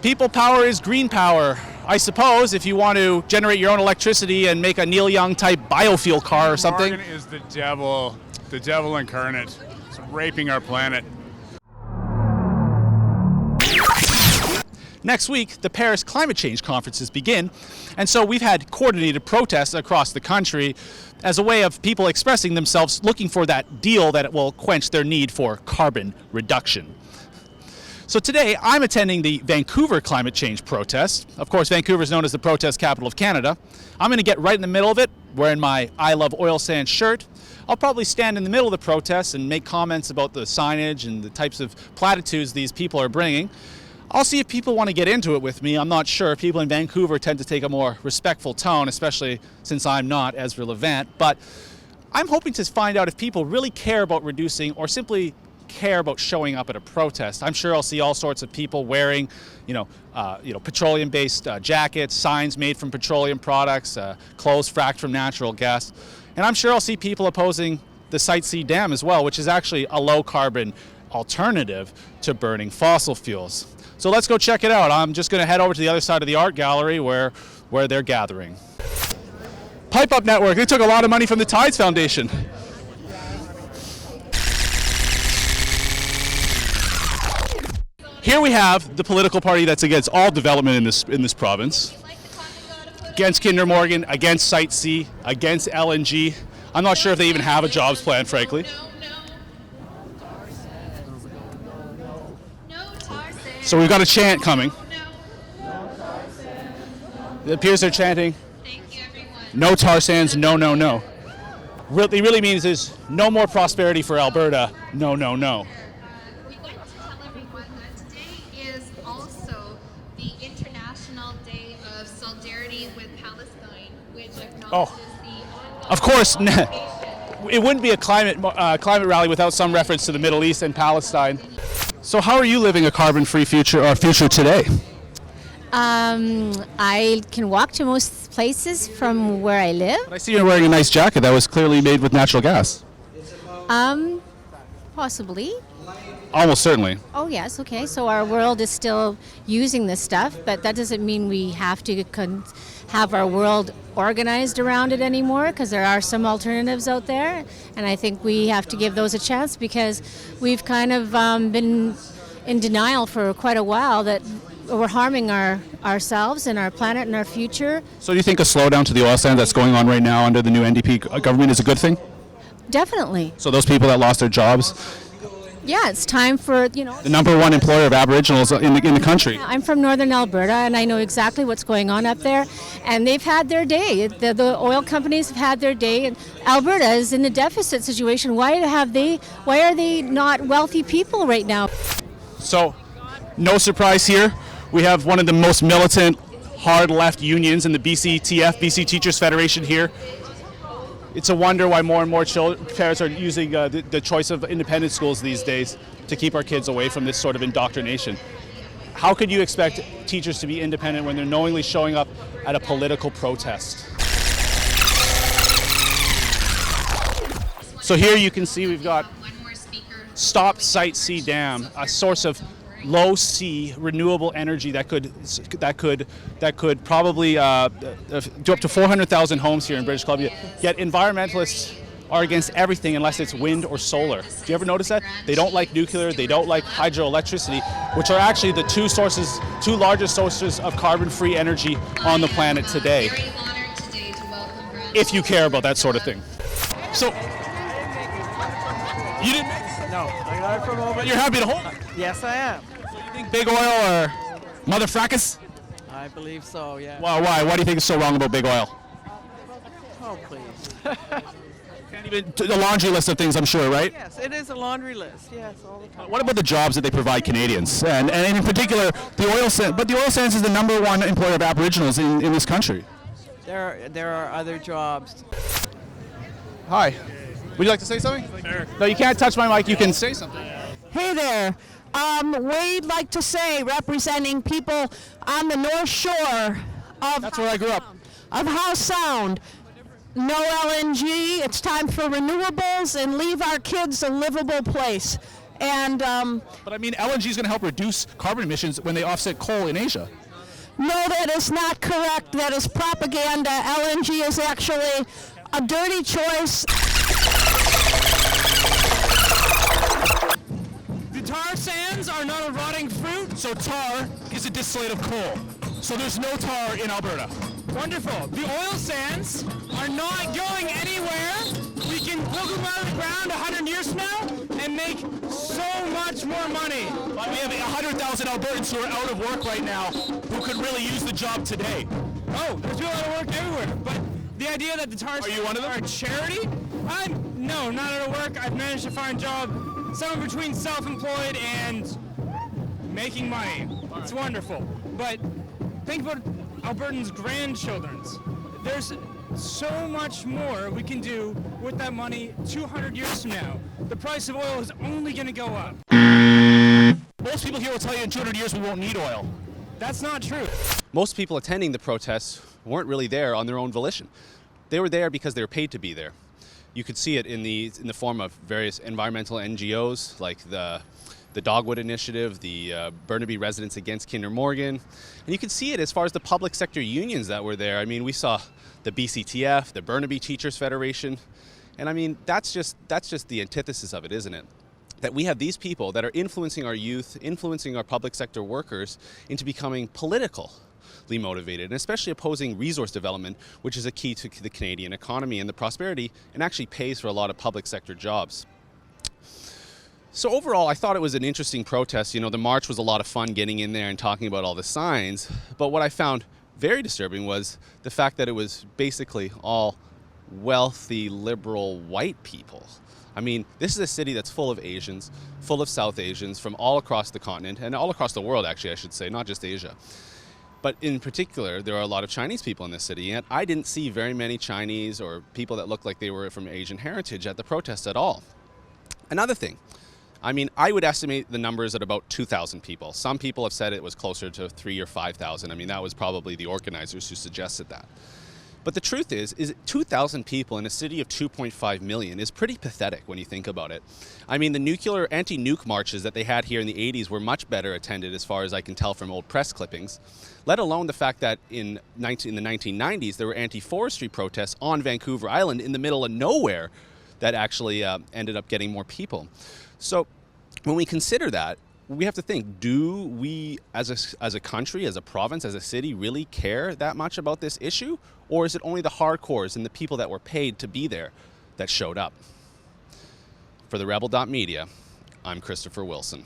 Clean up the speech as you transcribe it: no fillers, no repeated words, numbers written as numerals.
People power is green power. I suppose if you want to generate your own electricity and make a Neil Young type biofuel car or something. Morgan is the devil incarnate. It's raping our planet. Next week, the Paris climate change conferences begin, and so we've had coordinated protests across the country as a way of people expressing themselves, looking for that deal that will quench their need for carbon reduction. So today, I'm attending the Vancouver climate change protest. Of course, Vancouver is known as the protest capital of Canada. I'm going to get right in the middle of it, wearing my I Love Oil Sands shirt. I'll probably stand in the middle of the protest and make comments about the signage and the types of platitudes these people are bringing. I'll see if people want to get into it with me. I'm not sure. People in Vancouver tend to take a more respectful tone, especially since I'm not Ezra Levant. But I'm hoping to find out if people really care about reducing or simply care about showing up at a protest. I'm sure I'll see all sorts of people wearing, petroleum-based jackets, signs made from petroleum products, clothes fracked from natural gas. And I'm sure I'll see people opposing the Site C dam as well, which is actually a low-carbon alternative to burning fossil fuels. So let's go check it out. I'm just going to head over to the other side of the art gallery where they're gathering. Pipe Up Network, they took a lot of money from the Tides Foundation. Here we have the political party that's against all development in this province. Against Kinder Morgan, against Site C, against LNG. I'm not sure if they even have a jobs plan, frankly. So we've got a chant coming. It appears they're chanting, "Thank you, everyone. No tar sands, no, no, no." What it really means is no more prosperity for Alberta, no, no, no. We'd like to tell everyone that today is also the International Day of Solidarity with Palestine, which acknowledges the... Of course, it wouldn't be a climate rally without some reference to the Middle East and Palestine. So how are you living a carbon-free future today? I can walk to most places from where I live. But I see you're wearing a nice jacket that was clearly made with natural gas. Possibly. Almost certainly. Oh, yes, okay. So our world is still using this stuff, but that doesn't mean we have to have our world organized around it anymore, because there are some alternatives out there, and I think we have to give those a chance, because we've kind of been in denial for quite a while that we're harming ourselves and our planet and our future. So do you think a slowdown to the oil sands that's going on right now under the new NDP government is a good thing? Definitely. So those people that lost their jobs? Yeah, it's time for, The number one employer of Aboriginals in the country. I'm from northern Alberta, and I know exactly what's going on up there, and they've had their day. The oil companies have had their day, and Alberta is in a deficit situation. Why are they not wealthy people right now? So, no surprise here. We have one of the most militant, hard left unions in the BCTF, BC Teachers Federation here. It's a wonder why more and more parents are using the choice of independent schools these days to keep our kids away from this sort of indoctrination. How could you expect teachers to be independent when they're knowingly showing up at a political protest? So here you can see we've got Stop Site C Dam, a source of low C renewable energy that could probably do up to 400,000 homes here in British Columbia. Yet environmentalists are against everything unless it's wind or solar. Do you ever notice that? They don't like nuclear, they don't like hydroelectricity, which are actually the two largest sources of carbon-free energy on the planet today. If you care about that sort of thing. So, you didn't make it? No, I got it from over. But you're happy to hold it? Yes, I am. So you think big oil or mother fracas? I believe so, yeah. Why? Why do you think is so wrong about big oil? Oh, please. Can't even the laundry list of things, I'm sure, right? Yes, it is a laundry list. Yes, all the time. What about the jobs that they provide Canadians? And in particular, the oil sands. But the oil sands is the number one employer of Aboriginals in this country. There are other jobs. Hi. Would you like to say something? Sure. No, you can't touch my mic. You can say something. Hey there. We'd like to say, representing people on the North Shore of That's where I grew up. Of Howe Sound. No LNG. It's time for renewables and leave our kids a livable place. And But I mean, LNG is going to help reduce carbon emissions when they offset coal in Asia. no, that is not correct. That is propaganda. LNG is actually a dirty choice. The tar sands are not a rotting fruit. So tar is a distillate of coal. So there's no tar in Alberta. Wonderful. The oil sands are not going anywhere. We can pull them out of the ground 100 years from now and make so much more money. We have 100,000 Albertans who are out of work right now who could really use the job today. Oh, there's people out of work everywhere. But the idea that the tar Are you one of them? are a charity? No, not out of work. I've managed to find a job somewhere between self-employed and making money. It's wonderful. But think about Albertans' grandchildren's. There's so much more we can do with that money 200 years from now. The price of oil is only going to go up. Most people here will tell you in 200 years we won't need oil. That's not true. Most people attending the protests weren't really there on their own volition. They were there because they were paid to be there. You could see it in the form of various environmental NGOs like the Dogwood Initiative, the Burnaby Residents Against Kinder Morgan, and you could see it as far as the public sector unions that were there. I mean, we saw the BCTF, the Burnaby Teachers Federation, and I mean that's just the antithesis of it, isn't it? That we have these people that are influencing our youth, influencing our public sector workers into becoming politically motivated, and especially opposing resource development, which is a key to the Canadian economy and the prosperity, and actually pays for a lot of public sector jobs. So overall, I thought it was an interesting protest. You know, the march was a lot of fun getting in there and talking about all the signs, but what I found very disturbing was the fact that it was basically all wealthy, liberal, white people. I mean, this is a city that's full of Asians, full of South Asians from all across the continent, and all across the world, actually, I should say, not just Asia. But in particular, there are a lot of Chinese people in this city, and I didn't see very many Chinese or people that looked like they were from Asian heritage at the protest at all. Another thing, I mean, I would estimate the numbers at about 2,000 people. Some people have said it was closer to 3,000 or 5,000. I mean, that was probably the organizers who suggested that. But the truth is 2,000 people in a city of 2.5 million is pretty pathetic when you think about it. I mean, the nuclear anti-nuke marches that they had here in the 80s were much better attended, as far as I can tell from old press clippings, let alone the fact that in the 1990s there were anti-forestry protests on Vancouver Island in the middle of nowhere that actually ended up getting more people. So when we consider that, we have to think, do we as a country, as a province, as a city really care that much about this issue? Or is it only the hardcores and the people that were paid to be there that showed up? For TheRebel.Media, I'm Christopher Wilson.